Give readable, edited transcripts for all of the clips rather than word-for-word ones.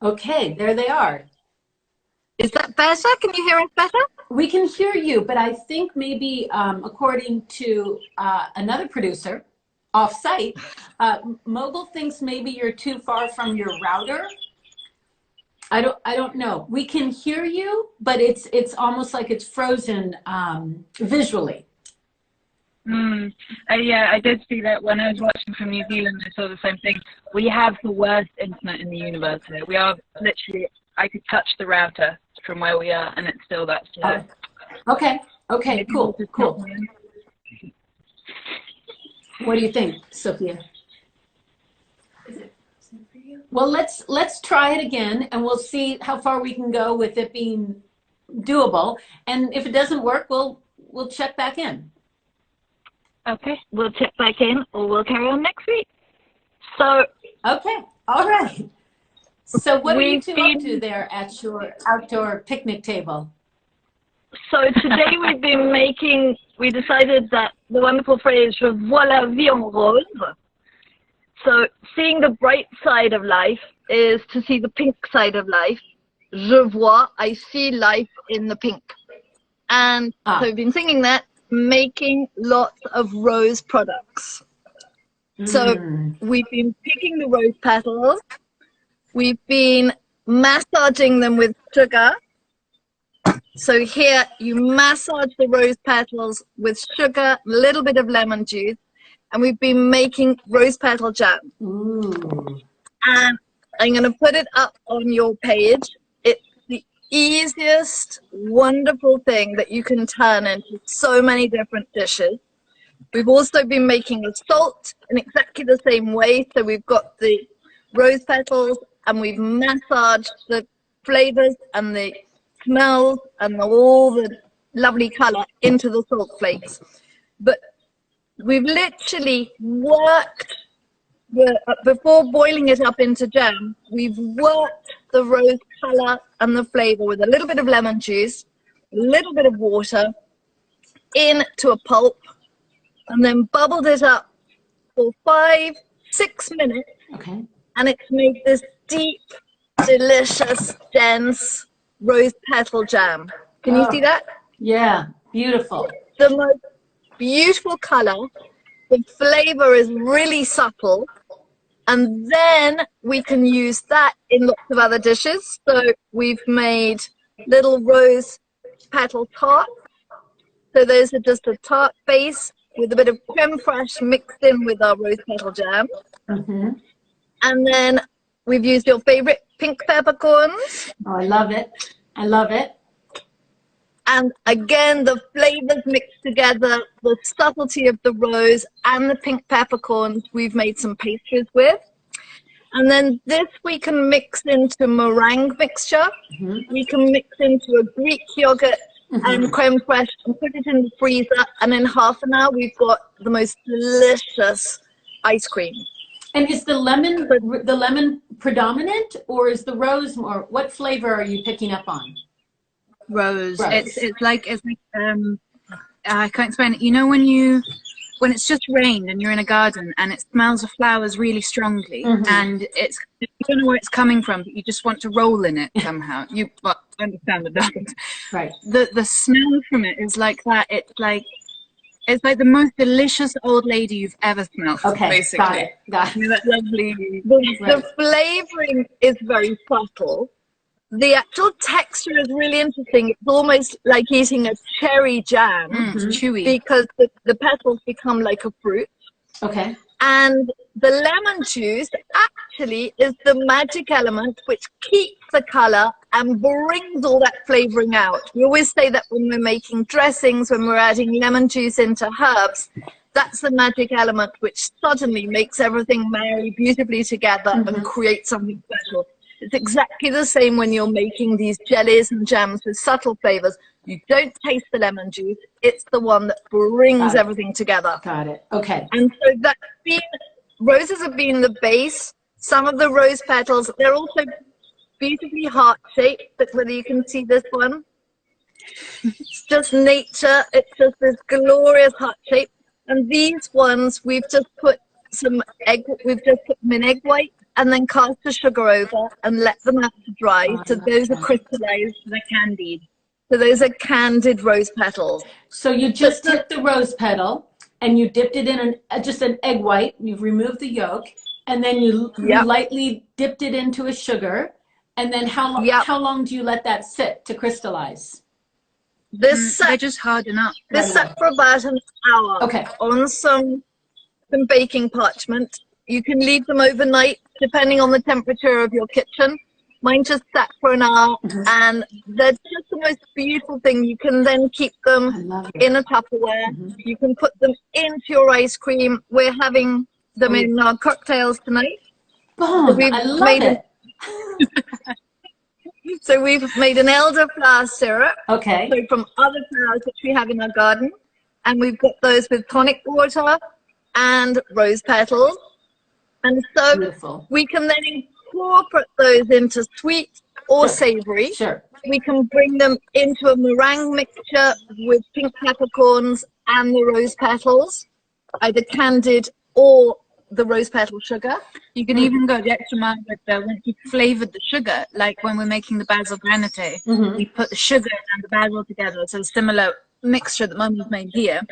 Okay, there they are. Is that better? Can you hear us better? We can hear you, but I think maybe according to another producer off-site, Mogul thinks maybe you're too far from your router. I don't know. We can hear you, but it's almost like it's frozen visually. Yeah, I did see that when I was watching from New Zealand. I saw the same thing. We have the worst internet in the universe here. We are literally, I could touch the router from where we are, and it's still that slow. Okay, cool. What do you think, Sophia? Is it for you? Well, let's try it again, and we'll see how far we can go with it being doable. And if it doesn't work, we'll check back in. Okay, we'll check back in, or we'll carry on next week. So, okay, all right. So what are you two up to there at your outdoor picnic table? So today we decided that the wonderful phrase, je vois la vie en rose. So seeing the bright side of life is to see the pink side of life. Je vois, I see life in the pink. And so we've been singing that, making lots of rose products. So we've been picking the rose petals. We've been massaging them with sugar. So here you massage the rose petals with sugar, a little bit of lemon juice, and we've been making rose petal jam. And I'm going to put it up on your page. It's the easiest, wonderful thing that you can turn into so many different dishes. We've also been making a salt in exactly the same way. So we've got the rose petals, and we've massaged the flavors and the smells and all the lovely color into the salt flakes. But we've literally worked before boiling it up into jam, we've worked the rose color and the flavor with a little bit of lemon juice, a little bit of water into a pulp, and then bubbled it up for 5-6 minutes. Okay. And it's made this deep, delicious, dense rose petal jam. Can you see that? Yeah, beautiful. The most beautiful color. The flavor is really subtle. And then we can use that in lots of other dishes. So we've made little rose petal tarts. So those are just a tart base with a bit of creme fraiche mixed in with our rose petal jam. And then we've used your favorite pink peppercorns. Oh, I love it. I love it. And again, the flavors mixed together, the subtlety of the rose and the pink peppercorns, we've made some pastries with. And then this we can mix into meringue mixture. We can mix into a Greek yogurt and creme fraiche and put it in the freezer. And in half an hour, we've got the most delicious ice cream. And is the lemon predominant, or is the rose more? What flavor are you picking up on? Rose. It's like I can't explain it. You know when it's just rained and you're in a garden and it smells of flowers really strongly, and you don't know where it's coming from, but you just want to roll in it somehow. I understand the doesn't. Right. The smell from it is like that. It's like the most delicious old lady you've ever smelled. Okay, basically. Got it. That lovely. The flavoring is very subtle. The actual texture is really interesting. It's almost like eating a cherry jam. It's chewy. Because the petals become like a fruit. Okay. And the lemon juice actually is the magic element which keeps the color and brings all that flavoring out. We always say that when we're making dressings, when we're adding lemon juice into herbs, that's the magic element which suddenly makes everything marry beautifully together and create something special. It's exactly the same when you're making these jellies and jams with subtle flavors. You don't taste the lemon juice. It's the one that brings everything together. Got it. Okay. And so roses have been the base. Some of the rose petals, they're also beautifully heart-shaped, but whether you can see this one, it's just nature. It's just this glorious heart shape. And these ones, we've just put some egg, we've just put them in egg white and then cast the sugar over and let them have to dry. So those are crystallized. The candied. So those are candied rose petals. So you just took the rose petal and you dipped it in just an egg white. You've removed the yolk, and then you lightly dipped it into a sugar. And then how long do you let that sit to crystallize? They just harden up. This set for about an hour. Okay. On some baking parchment. You can leave them overnight depending on the temperature of your kitchen. Mine just sat for an hour, and they're just the most beautiful thing. You can then keep them in a Tupperware. You can put them into your ice cream. We're having them in our cocktails tonight. Boom! So I love it. So we've made an elderflower syrup. Okay. So from other flowers which we have in our garden, and we've got those with tonic water and rose petals. And so Beautiful. we can then incorporate those into sweet or savory. Sure. We can bring them into a meringue mixture with pink peppercorns and the rose petals, either candied or the rose petal sugar. You can even go the extra mile with once you've flavored the sugar, like when we're making the basil granite, we put the sugar and the basil together. So a similar mixture that Mum has made here.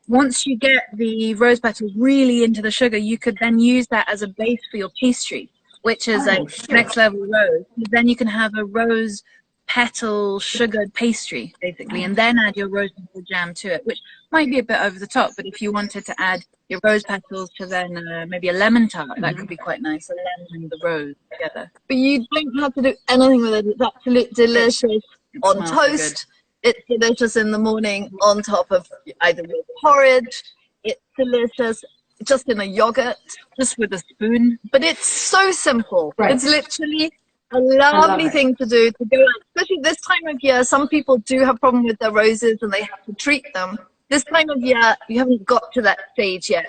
Once you get the rose petals really into the sugar, you could then use that as a base for your pastry, which is next level rose. Then you can have a rose petal sugared pastry, basically, and then add your rose petal jam to it, which might be a bit over the top, but if you wanted to add your rose petals to then maybe a lemon tart, that could be quite nice, a lemon and the rose together. But you don't have to do anything with it. It's absolutely delicious on toast. It's delicious in the morning on top of either with porridge. It's delicious just in a yogurt, just with a spoon. But it's so simple. Right. It's literally a lovely thing to do, to go out, especially this time of year. Some people do have problem with their roses and they have to treat them. This time of year, you haven't got to that stage yet.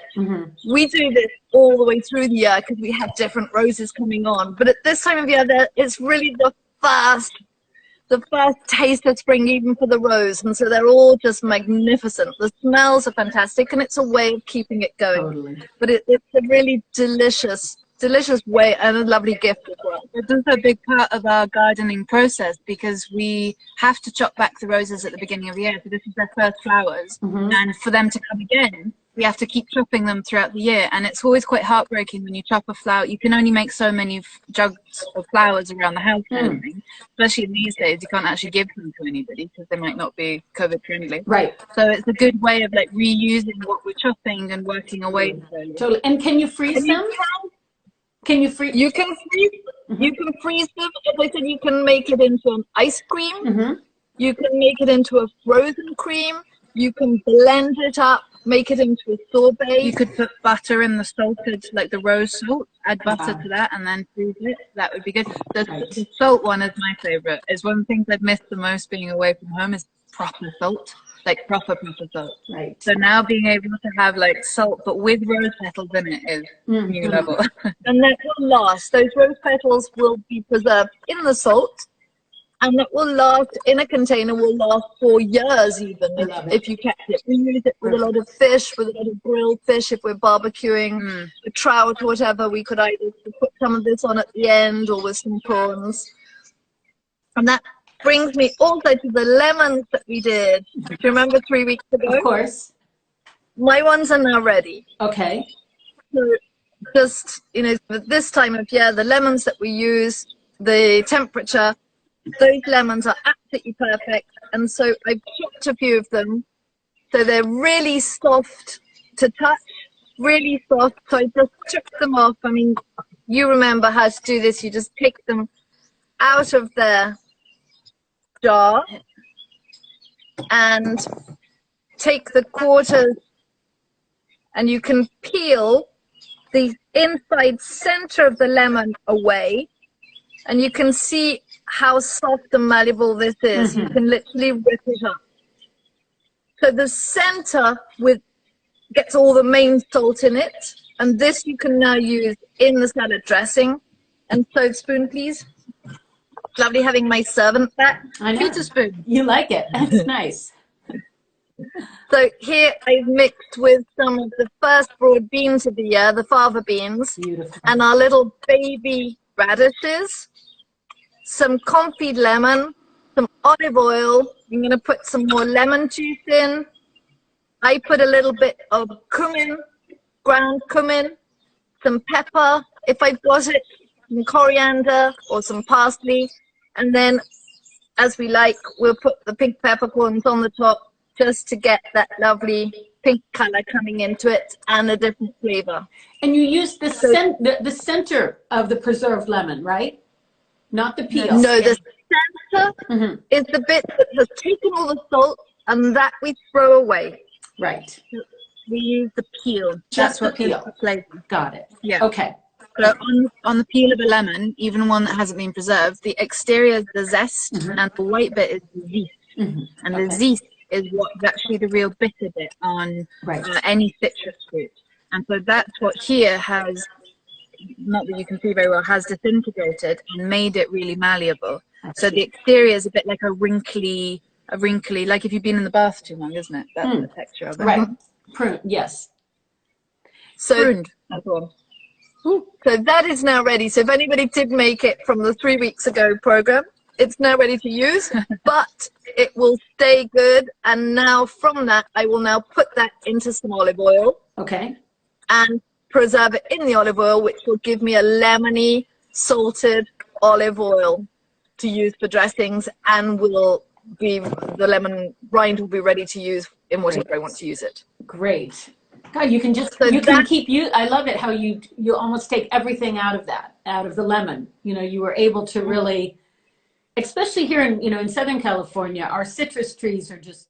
We do this all the way through the year because we have different roses coming on. But at this time of year, it's really the first taste of spring, even for the rose. And so they're all just magnificent. The smells are fantastic, and it's a way of keeping it going. Totally. But it's a really delicious way, and a lovely gift as well. It's also a big part of our gardening process because we have to chop back the roses at the beginning of the year. So this is their first flowers. And for them to come again, we have to keep chopping them throughout the year. And it's always quite heartbreaking when you chop a flower. You can only make so many jugs of flowers around the house, especially in these days. You can't actually give them to anybody because they might not be COVID friendly. Right. So it's a good way of like reusing what we're chopping and working away. Totally. And can you freeze them? Can you freeze? You can freeze. You can freeze them. As I said, you can make it into an ice cream. You can make it into a frozen cream. You can blend it up, make it into a sorbet. You could put butter in the salted, like the rose salt, add butter to that and then freeze it. That would be good. The salt one is my favorite. It's one of the things I've missed the most being away from home is proper salt, like proper salt. Right. So now being able to have like salt, but with rose petals in it is new level. And that will last. Those rose petals will be preserved in the salt. And that will last in a container, will last for years even if you kept it. We use it with a lot of fish, with a lot of grilled fish. If we're barbecuing a trout or whatever, we could either put some of this on at the end or with some prawns. And that brings me also to the lemons that we did. Do you remember 3 weeks ago? Of course. My ones are now ready. Okay. So just, at this time of year, the lemons that we use, the temperature, those lemons are absolutely perfect, and so I've chopped a few of them so they're really soft to touch, really soft. So I just took them off. I mean, you remember how to do this. You just take them out of their jar and take the quarters, and you can peel the inside center of the lemon away, and you can see how soft and malleable this is. You can literally rip it up. So the center gets all the main salt in it, and this you can now use in the salad dressing. And so, spoon, please. Lovely having my servant back. I know. Pizza spoon. You like it. That's nice. So here I've mixed with some of the first broad beans of the year, the fava beans, Beautiful. and our little baby radishes, some confit lemon, some olive oil. I'm going to put some more lemon juice in. I put a little bit of cumin, ground cumin, some pepper, if I've got it, some coriander or some parsley, and then, as we like, we'll put the pink peppercorns on the top just to get that lovely pink color coming into it and a different flavor. And you use the center of the preserved lemon, right? Not the peel. No, the center is the bit that has taken all the salt, and that we throw away. Right. We use the peel. Just the what gives peel. the flavor. Got it. Yeah. Okay. So on the peel of a lemon, even one that hasn't been preserved, the exterior is the zest, and the white bit is the zest. And the zest is what's actually the real bitter bit on any citrus fruit. And so that's what here has, not that you can see very well, has disintegrated and made it really malleable. So the exterior is a bit like a wrinkly, like if you've been in the bath too long, isn't it? That's the texture of it. Right. Prune, yes. So, Pruned, that's all. so that is now ready. So if anybody did make it from the 3 weeks ago program, it's now ready to use, but it will stay good. And now from that, I will now put that into some olive oil. Okay. And preserve it in the olive oil, which will give me a lemony, salted olive oil to use for dressings, and will be, the lemon rind will be ready to use in whatever I want to use it. Great. God, you can just, I love it how you almost take everything out of that, out of the lemon. You know, you were able to really, especially here in, in Southern California, our citrus trees are just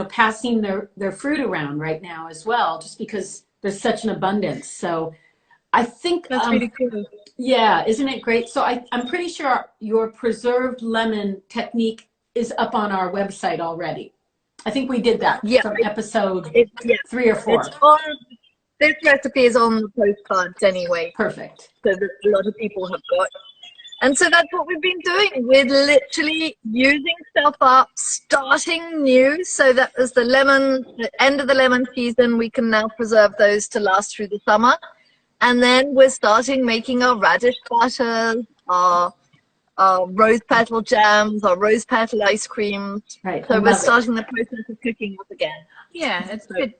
passing their fruit around right now as well, just because there's such an abundance. So I think that's really cool. Yeah, isn't it great? So I'm pretty sure your preserved lemon technique is up on our website already. I think we did that from episode 3 or 4. It's on, this recipe is on the postcards anyway. Perfect. So that a lot of people have got. And so that's what we've been doing. We're literally using stuff up, starting new. So that as the end of the lemon season, we can now preserve those to last through the summer. And then we're starting making our radish butters, our rose petal jams, our rose petal ice creams. Right. So we're starting the process of cooking up again. Yeah, it's good.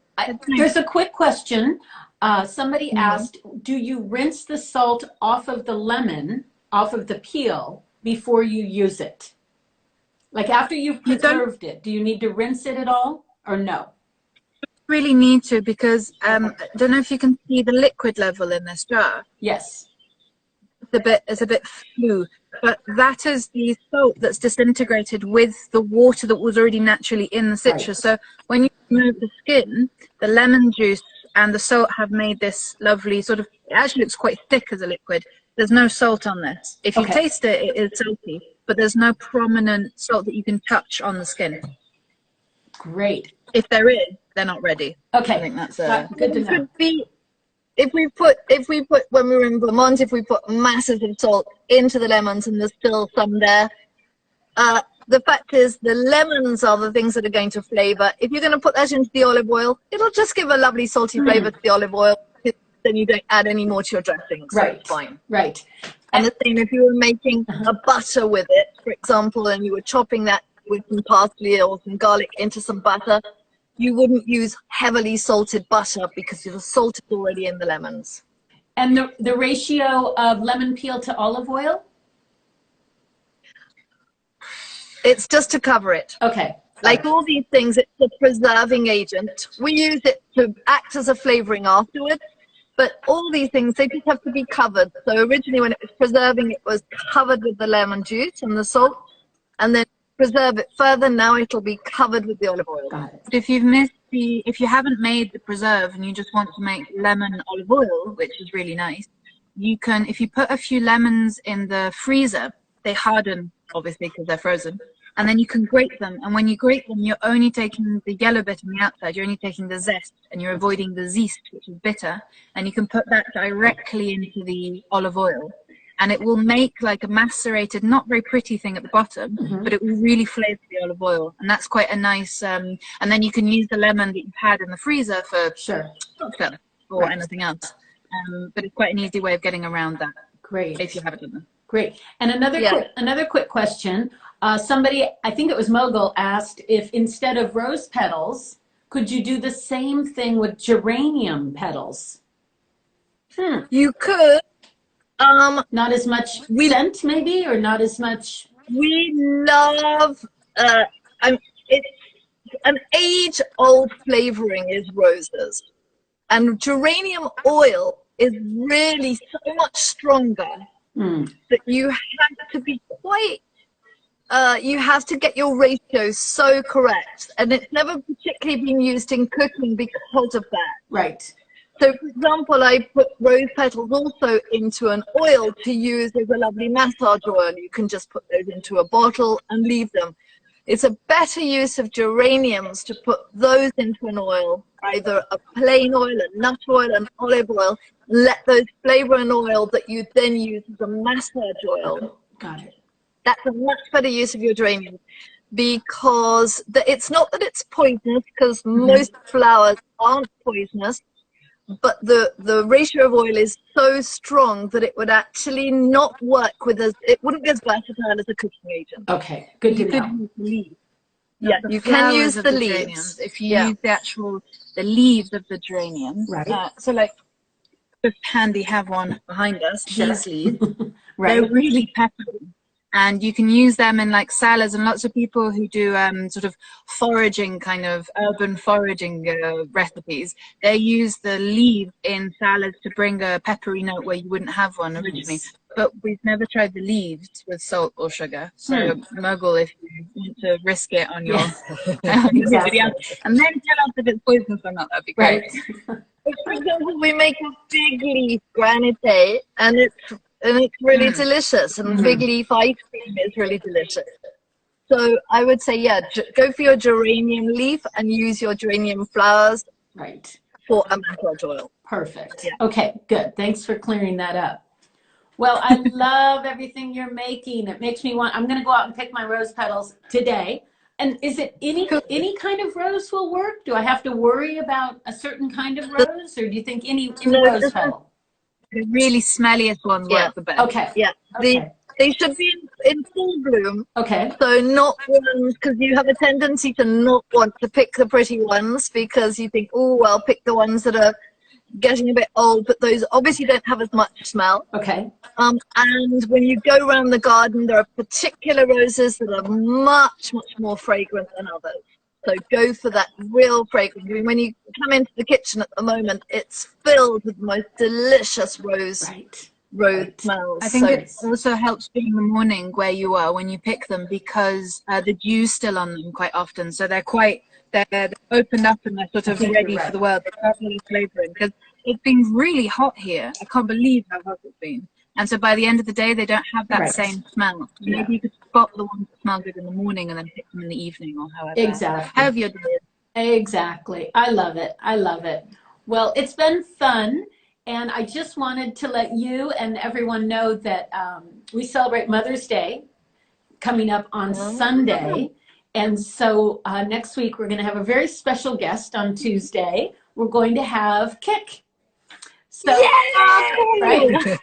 There's a quick question. Somebody asked, do you rinse the salt off of the lemon, off of the peel, before you use it? Like after you've preserved it, do you need to rinse it at all or no? Really need to, because I don't know if you can see the liquid level in this jar. Yes. It's a bit flu, but that is the salt that's disintegrated with the water that was already naturally in the citrus. Right. So when you remove the skin, the lemon juice and the salt have made this lovely sort of, it actually looks quite thick as a liquid. There's no salt on this. If you taste it, it is salty, but there's no prominent salt that you can touch on the skin. Great. If there is, they're not ready. Okay. I think that's good to know. Could be, if we put when we were in Vermont, if we put masses of salt into the lemons and there's still some there, the fact is the lemons are the things that are going to flavor. If you're going to put that into the olive oil, it'll just give a lovely salty flavor to the olive oil. Then you don't add any more to your dressing. So right. It's fine. Right. And the same if you were making a butter with it, for example, and you were chopping that with some parsley or some garlic into some butter, you wouldn't use heavily salted butter because the salt is already in the lemons. And the ratio of lemon peel to olive oil? It's just to cover it. Okay. Like all these things, it's a preserving agent. We use it to act as a flavoring afterwards, but all these things, they just have to be covered. So originally when it was preserving, it was covered with the lemon juice and the salt, and then preserve it further, now it'll be covered with the olive oil. Got it. If you haven't made the preserve and you just want to make lemon olive oil, which is really nice, you can, if you put a few lemons in the freezer, they harden obviously because they're frozen, and then you can grate them, and when you grate them, you're only taking the yellow bit on the outside, you're only taking the zest, and you're avoiding the zest, which is bitter, and you can put that directly into the olive oil. and it will make like a macerated, not very pretty thing at the bottom, but it will really flavor the olive oil, and that's quite a nice. And then you can use the lemon that you've had in the freezer for cocktail or anything else. But it's quite an easy way of getting around that. Great. If you haven't done that. Great. And another quick question. Somebody, I think it was Mogul, asked if instead of rose petals, could you do the same thing with geranium petals? You could. Not as much scent, maybe, or not as much. We love. It's an age-old flavoring is roses, and geranium oil is really so much stronger that you have to be quite. You have to get your ratios so correct, and it's never particularly been used in cooking because of that. Right. So, for example, I put rose petals also into an oil to use as a lovely massage oil. You can just put those into a bottle and leave them. It's a better use of geraniums to put those into an oil, either a plain oil, a nut oil, an olive oil, let those flavor an oil that you then use as a massage oil. Got it. That's a much better use of your geranium, because it's not that it's poisonous, because most flowers aren't poisonous, but the ratio of oil is so strong that it would actually not work with it wouldn't be as versatile as a cooking agent. Okay, good to know. Use the leaves. Yeah, you can use the leaves. If you use the leaves of the geranium. Right. So like, just handy have one behind us, these leaves. Right. They're really peppery. And you can use them in like salads, and lots of people who do sort of foraging, kind of urban foraging recipes, they use the leaves in salads to bring a peppery note where you wouldn't have one originally. But we've never tried the leaves with salt or sugar. So Mogul, if you want to risk it on your video, and then tell us if it's poisonous or not, that'd be great. For example, we make a big leaf granite, and it's really delicious, and fig leaf ice cream is really delicious. So I would say, go for your geranium leaf and use your geranium flowers for a massage oil. Perfect. Okay, good. Thanks for clearing that up. Well, I love everything you're making. It makes me want, I'm going to go out and pick my rose petals today. And is it any kind of rose will work? Do I have to worry about a certain kind of rose, or do you think any rose petal? The really smelliest ones work the best. Okay. Yeah. They should be in full bloom. Okay. So not ones, because you have a tendency to not want to pick the pretty ones, because you think, oh, well, pick the ones that are getting a bit old, but those obviously don't have as much smell. Okay. And when you go around the garden, there are particular roses that are much, much more fragrant than others. So go for that real fragrance. I mean, when you come into the kitchen at the moment, it's filled with the most delicious rose smells. I think it also helps being in the morning where you are when you pick them, because the dew's still on them quite often. So they're opened up and they're sort of ready for the world. They start really flavoring, because it's been really hot here. I can't believe how hot it's been. And so by the end of the day, they don't have that same smell. Maybe you could spot the ones that smell good in the morning and then pick them in the evening, or however. Exactly. However you're doing it. Exactly. I love it. I love it. Well, it's been fun. And I just wanted to let you and everyone know that we celebrate Mother's Day coming up on Sunday. And so next week, we're going to have a very special guest on Tuesday. We're going to have Kik. So, right?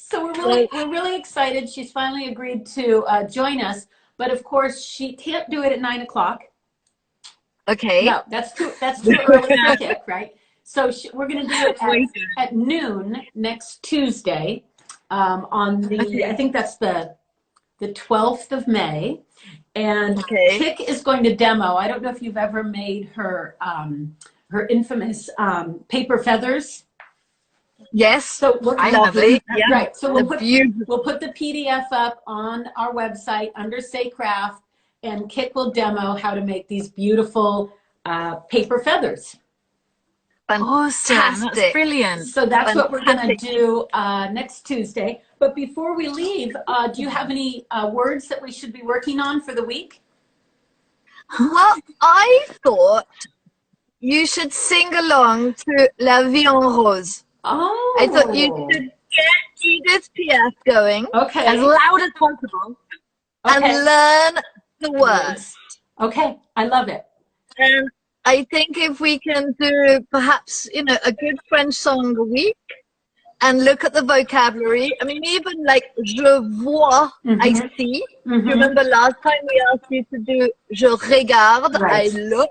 So we're really excited. She's finally agreed to join us, but of course she can't do it at 9 o'clock. Okay. No, that's too early for Kik, right? So we're going to do it at noon next Tuesday on the, I think that's the 12th of May. And Kik is going to demo. I don't know if you've ever made her her infamous paper feathers. Yes, so lovely. Yeah. Right. So we'll put the PDF up on our website under Say Craft, and Kik will demo how to make these beautiful paper feathers. Awesome. That's brilliant. So that's what we're going to do next Tuesday. But before we leave, do you have any words that we should be working on for the week? Well, I thought you should sing along to La Vie en Rose. Oh. I thought you should get Edith Piaf going Okay. as loud as possible and learn the words. Okay, I love it. And I think if we can do perhaps, you know, a good French song a week and look at the vocabulary. I mean, even like je vois, I see. You remember last time we asked you to do je regarde, I look.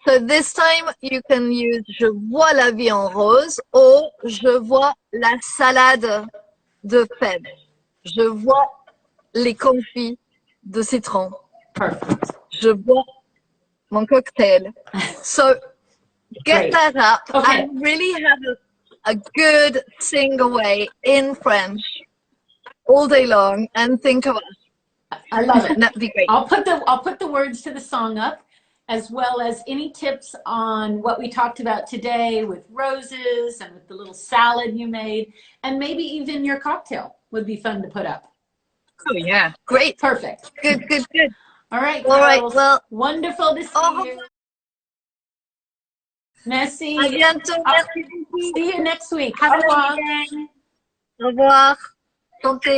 So this time you can use je vois la vie en rose or je vois la salade de fèves. Je vois les confits de citron. Perfect. Je vois mon cocktail. So get that up and really have a good sing away in French all day long and think of us. I love it. That'd be great. I'll put the words to the song up, as well as any tips on what we talked about today with roses and with the little salad you made, and maybe even your cocktail would be fun to put up. Oh yeah, great. Perfect. Good. All right, all right. girls. Well, wonderful to see you. Merci. À bientôt. See you next week. Have Au revoir. Au revoir. Santé.